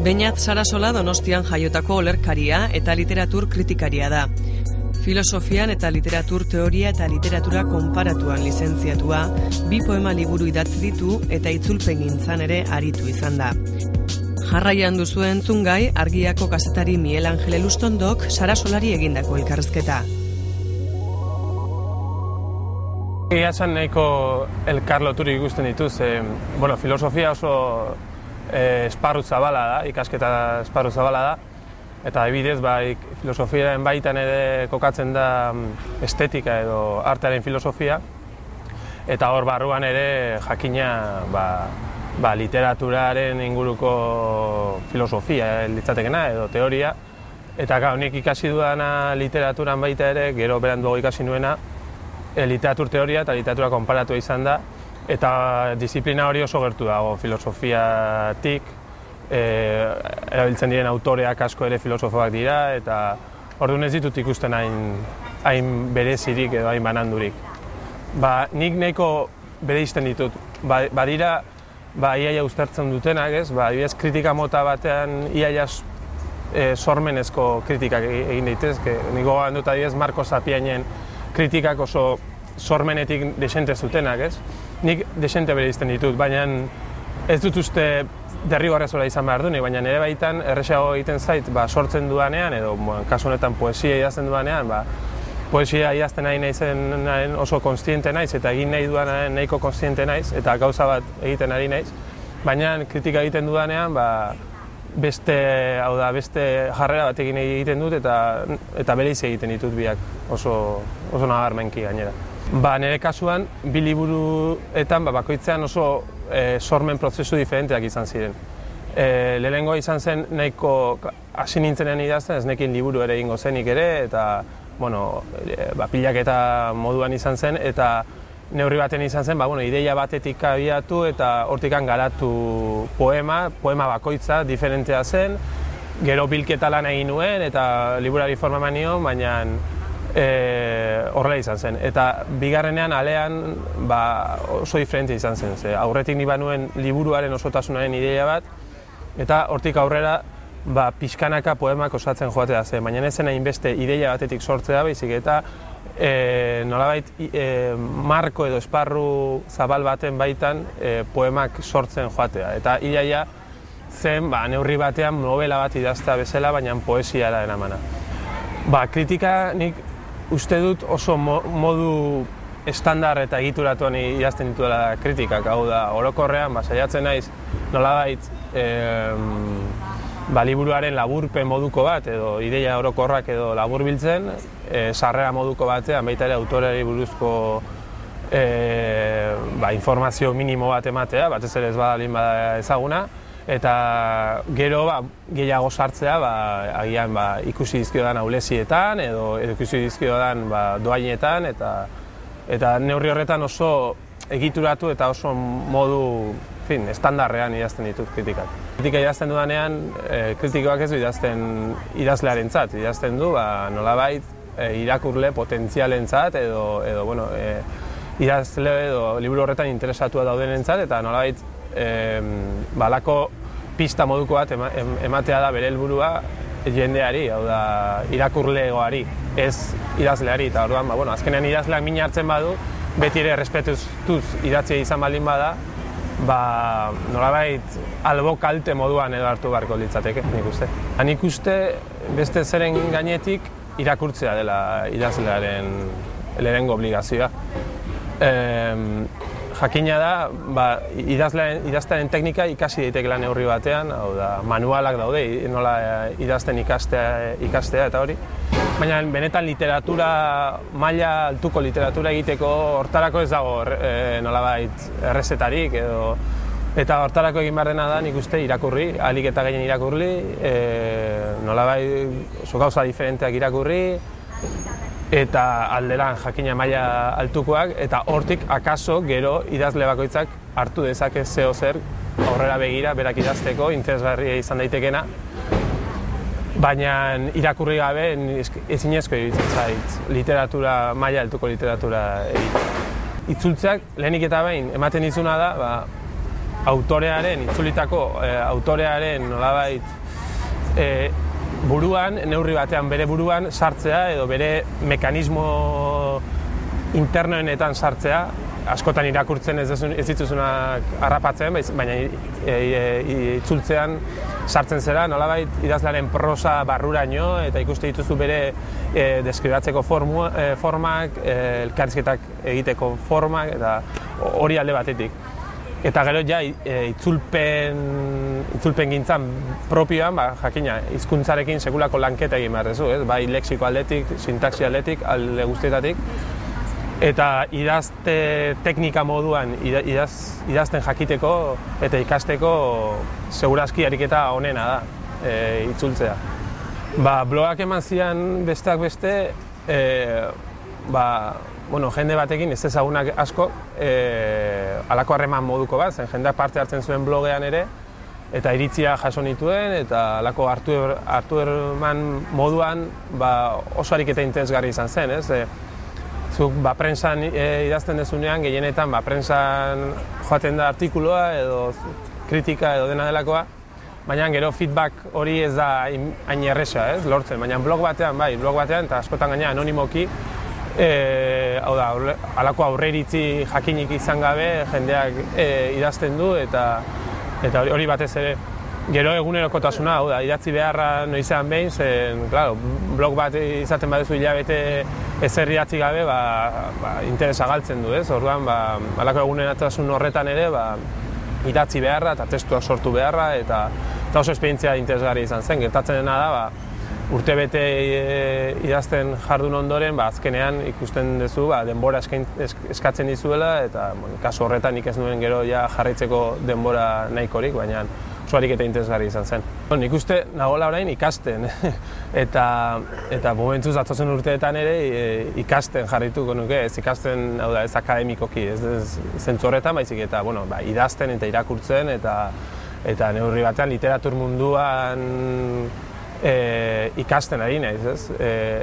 Beñat Sarasola Donostian jaiotako olerkaria eta literatur kritikaria da. Filosofian eta literatur teoria eta literatura konparatuan lizentziatua, 2 poema liburu idatzi ditu eta itzulpengintzan ere aritu izan da. Jarraian duzu entzungai, Argiako kazetari Miel Angel Elustondok Sarasolari egindako elkarrizketa. Egia esan nahiko elkar loturik ikusten dituz. Filosofia oso esparru zabala da, ikasketa esparru zabala da, eta adibidez, filosofiaren baitan ere kokatzen da estetika edo artearen filosofia, eta hor barruan ere jakina literaturaren inguruko filosofia litzatekena edo teoria, eta nik ikasi dudana literaturan baita ere, gero beranduago ikasi nuena, literatur teoria eta literatura konparatua izan da, eta disiplina hori oso gertu dago filosofiatik, erabiltzen diren autoreak asko ere filosofoak dira, eta orduan ez ditut ikusten hain berezirik edo hain banandurik. Nik nahiko bereizten ditut, badira iaia uztartzen dutenak, adibidez kritika mota batean iaia sormenezko kritikak egin daitezke. Nik gogoan dut adibidez Marko Sapiainen kritikak oso sormenetik desente zutenak, Nik desente bereizten ditut, baina ez dut uste derrigorrezkoa izan behar duenik, baina nire baitan erresago egiten zait sortzen dudanean, edo kasu honetan poesia idazten dudanean, poesia idazten nahi naizen oso konstiente naiz, eta egin nahi dudanean nahiko konstiente naiz, eta gauza bat egiten ari naiz, baina kritika egiten dudanean, beste jarrera bat egiten dut, eta bereiz egiten ditut biak oso nabarmenki gainera. Nire kasuan, 2 liburuetan bakoitzean oso sormen prozesu diferenteak izan ziren. Lehenengoa izan zen nahiko hasi nintzenean idazten, ez nekin liburu ere egingo zenik ere, eta pilaketa moduan izan zen, eta neurri baten izan zen, ideia batetik abiatu eta hortikan garatu poema bakoitza diferentea zen, gero bilketa lan egin nuen eta liburari forma eman nion, baina horrela izan zen. Eta bigarrenean alean oso diferente izan zen. Aurretik ni banuen liburuaren osotasunaren ideia bat, eta hortik aurrera pixkanaka poemak osatzen joatea zen, baina ez zen hainbeste ideia batetik sortzea baizik eta nolabait marko edo esparru zabal baten baitan poemak sortzen joatea. Eta iaia zen neurri batean novela bat idaztea bezala, baina poesiara eramana. Kritika nik uste dut oso modu estandar eta egituratuan idazten dituela kritikak, hau da, orokorrean saiatzen naiz nolabait liburuaren laburpen moduko bat, edo ideia orokorrak edo laburbiltzen, sarrera moduko batean, baita ere autoreari buruzko informazio minimo bat ematea, batez ere ez badalin bada ezaguna, eta gero gehiago sartzea agian ikusi dizkiodan aulesietan edo ikusi dizkiodan doainetan, eta neurri horretan oso egituratu eta oso modu estandarrean idazten ditut kritikak. Kritika idazten dudanean, kritikoak ez du idazten idazlearentzat, idazten du nolabait irakurle potentzialentzat edo idazle edo liburu horretan interesatua daudenentzat, eta nolabait balako pista moduko bat ematea da bere helburua jendeari, hau da irakurlegoari, ez idazleari, eta orduan, azkenean idazleak min hartzen badu, beti ere errespetuz idatzia izan baldin bada, nolabait albo kalte moduan edo hartu beharko litzateke, nik uste. Nik uste beste zeren gainetik irakurtzea dela idazlearen lehenengo obligazioa. Jakina da, idaztearen teknika ikasi daitekela neurri batean, hau da, manualak daude, nola idazten ikastea eta hori. Baina benetan literatura, maila altuko literatura egiteko hortarako ez dago nolabait errezetarik edo, eta hortarako egin behar dena da nik uste irakurri, ahalik eta gehien irakurri, nolabait oso gauza diferenteak irakurri, eta alderan jakina maila altukoak, eta hortik akaso gero idazle bakoitzak hartu dezake zeo zer aurrera begira berak idazteko interesgarria izan daitekena, baina irakurri gabe ezinezko iruditzen zait literatura, maila altuko literatura egitea. Itzultzeak lehenik eta behin ematen dizuna da autorearen, itzulitako autorearen nolabait buruan, neurri batean bere buruan sartzea edo bere mekanismo internoenetan sartzea, askotan irakurtzen ez dituzunak harrapatzen, baina itzultzean sartzen zera, nolabait idazlearen prosa barruraino eta ikuste dituzu bere deskribatzeko formak, elkarrizketak egiteko formak eta hori alde batetik. Eta gero ja itzulpen gintzan propioan, jakina, hizkuntzarekin sekulako lanketa egin behar duzu, bai lexiko aldetik, sintaxi aldetik, alde guztietatik. Eta idazte teknika moduan idazten jakiteko eta ikasteko segurazki ariketa honena da, itzultzea. Blogak eman zian besteak beste, jende batekin ez ezagunak asko halako harreman moduko bat, zen jendeak parte hartzen zuen blogean ere, eta iritzia jaso nituen, eta halako hartu erman moduan oso ariketa interesgarri izan zen, ez? Zuk prensan idazten dezunean, gehienetan prensan joaten da artikuloa edo kritika edo dena delakoa, baina gero feedback hori ez da hain erresa, ez, lortzen, baina blog batean, eta askotan gaina anonimoki, hau da, halako aurreiritzi jakinik izan gabe jendeak idazten du eta hori batez ere. Gero egunerokotasuna, hau da, idatzi beharra noizean behin, zen, blog bat izaten baduzu hilabete ezer idatzi gabe, interesa galtzen du, ez? Orduan, halako egunerotasun horretan ere, idatzi beharra eta testuak sortu beharra eta oso esperientzia interesgarri izan zen. Gertatzen dena da, urtebete idazten jardun ondoren, azkenean ikusten duzu denbora eskatzen dizuela eta kasu horretan nik ez nuen gero jarraitzeko denbora nahikorik, baina oso ariketa interesgarri izan zen. Nik uste nagoela orain ikasten eta momentuz datozen urteetan ere ikasten jarrituko nuke, ez ikasten ez akademikoki, ez zentzu horretan baizik eta idazten eta irakurtzen eta neurri batean literatur munduan ikasten ari naiz, ez?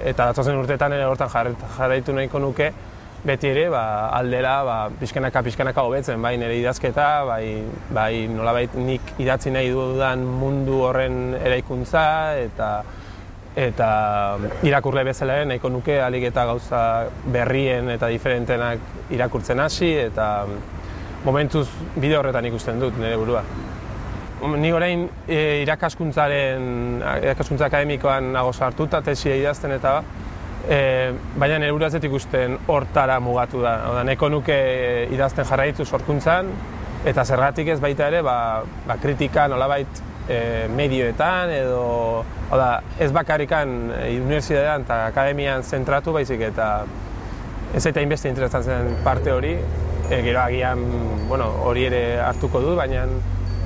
Eta datozen urteetan ere hortan jarraitu nahiko nuke, beti ere aldera pixkanaka hobetzen, bai nire idazketa, bai nolabait nik idatzi nahi dudan mundu horren eraikuntza eta irakurle bezala ere nahiko nuke ahalik eta gauza berrien eta diferentenak irakurtzen hasi eta momentuz bide horretan ikusten dut nire burua. Ni orain irakaskuntza akademikoan nago sartuta, tesia idazten eta baina nire burua ez dut ikusten hortara mugatu da. Nahiko nuke idazten jarraitu sorkuntzan eta zergatik ez baita ere kritika nolabait medioetan edo ez bakarrikan unibertsitatean eta akademian zentratu baizik eta ez eta inbeste interesatzen parte hori, gero agian hori ere hartuko dut, baina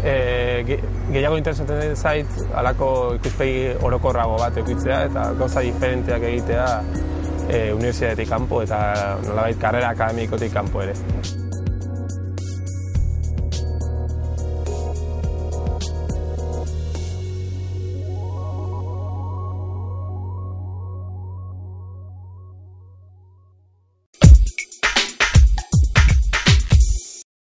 gehiago interesatzen zait halako ikuspegi orokorrago bat edukitzea eta gauza diferenteak egitea unibertsitatetik kanpo eta nolabait karrera akademikotik kanpo ere.